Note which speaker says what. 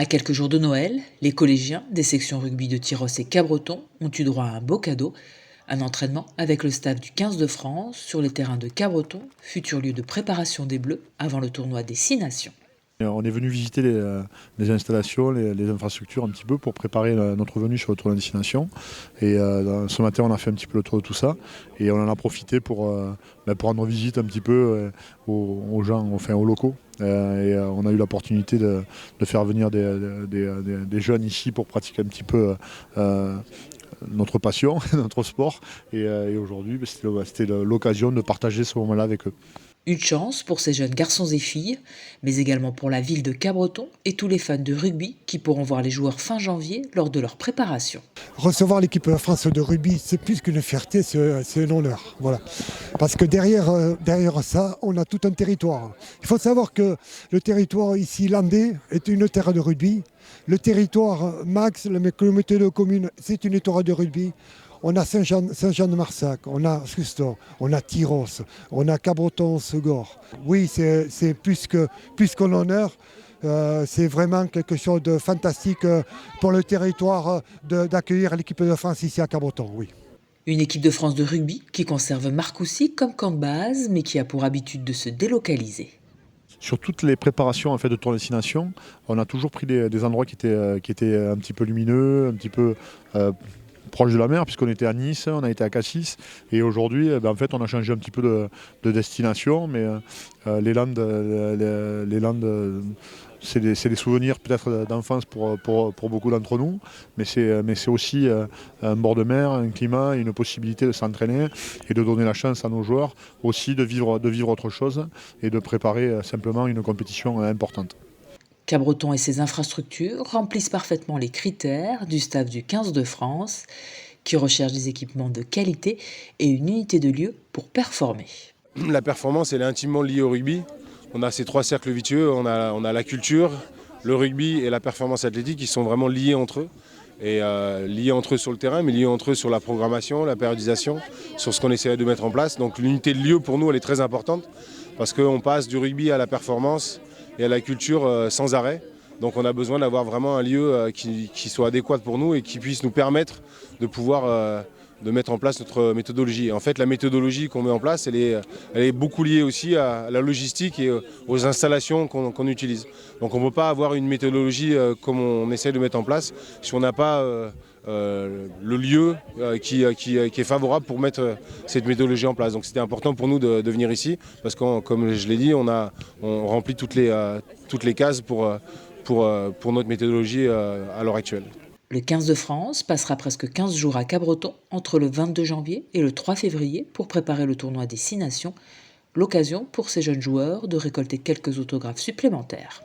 Speaker 1: À quelques jours de Noël, les collégiens des sections rugby de Tyros et Cabreton ont eu droit à un beau cadeau, un entraînement avec le staff du 15 de France sur les terrains de Cabreton, futur lieu de préparation des Bleus avant le tournoi des 6 nations.
Speaker 2: On est venu visiter les installations, les infrastructures un petit peu pour préparer notre venue sur le tournoi des destination. Et ce matin, on a fait un petit peu le tour de tout ça et on en a profité pour rendre visite un petit peu aux gens, enfin aux locaux. On a eu l'opportunité de faire venir des jeunes ici pour pratiquer un petit peu notre passion, notre sport. Et aujourd'hui, c'était l'occasion de partager ce moment-là avec eux.
Speaker 1: Une chance pour ces jeunes garçons et filles, mais également pour la ville de Cabreton et tous les fans de rugby qui pourront voir les joueurs fin janvier lors de leur préparation.
Speaker 3: Recevoir l'équipe de France de rugby, c'est plus qu'une fierté, c'est un honneur. Voilà. Parce que derrière ça, on a tout un territoire. Il faut savoir que le territoire ici landais est une terre de rugby. Le territoire Max, la communauté de communes, c'est une terre de rugby. On a Saint-Jean-de-Marsac, on a Sustor, on a Tyros, on a Cabreton-Segor. Oui, c'est plus qu'un honneur. C'est vraiment quelque chose de fantastique pour le territoire d'accueillir l'équipe de France ici à Cabreton, oui.
Speaker 1: Une équipe de France de rugby qui conserve Marcoussis comme camp de base, mais qui a pour habitude de se délocaliser.
Speaker 2: Sur toutes les préparations en fait, de tournoi de destination, on a toujours pris des endroits qui étaient un petit peu lumineux, un petit peu proche de la mer, puisqu'on était à Nice, on a été à Cassis, et aujourd'hui, en fait, on a changé un petit peu de destination, mais les Landes, c'est des souvenirs peut-être d'enfance pour beaucoup d'entre nous, mais c'est aussi un bord de mer, un climat, une possibilité de s'entraîner et de donner la chance à nos joueurs aussi de vivre autre chose et de préparer simplement une compétition importante.
Speaker 1: Cabreton et ses infrastructures remplissent parfaitement les critères du staff du 15 de France, qui recherche des équipements de qualité et une unité de lieu pour performer.
Speaker 4: La performance, elle est intimement liée au rugby. On a ces trois cercles vicieux, on a la culture, le rugby et la performance athlétique qui sont vraiment liés entre eux. Et liés entre eux sur le terrain, mais liés entre eux sur la programmation, la périodisation, sur ce qu'on essaie de mettre en place. Donc l'unité de lieu, pour nous, elle est très importante parce qu'on passe du rugby à la performance et à la culture sans arrêt. Donc on a besoin d'avoir vraiment un lieu qui soit adéquat pour nous et qui puisse nous permettre de pouvoir de mettre en place notre méthodologie. En fait, la méthodologie qu'on met en place, elle est beaucoup liée aussi à la logistique et aux installations qu'on utilise. Donc on ne peut pas avoir une méthodologie comme on essaie de mettre en place si on n'a pas le lieu qui est favorable pour mettre cette méthodologie en place. Donc c'était important pour nous de venir ici parce que, comme je l'ai dit, on remplit toutes les cases pour notre méthodologie à l'heure actuelle.
Speaker 1: Le 15 de France passera presque 15 jours à Cabreton entre le 22 janvier et le 3 février pour préparer le tournoi des 6 nations, l'occasion pour ces jeunes joueurs de récolter quelques autographes supplémentaires.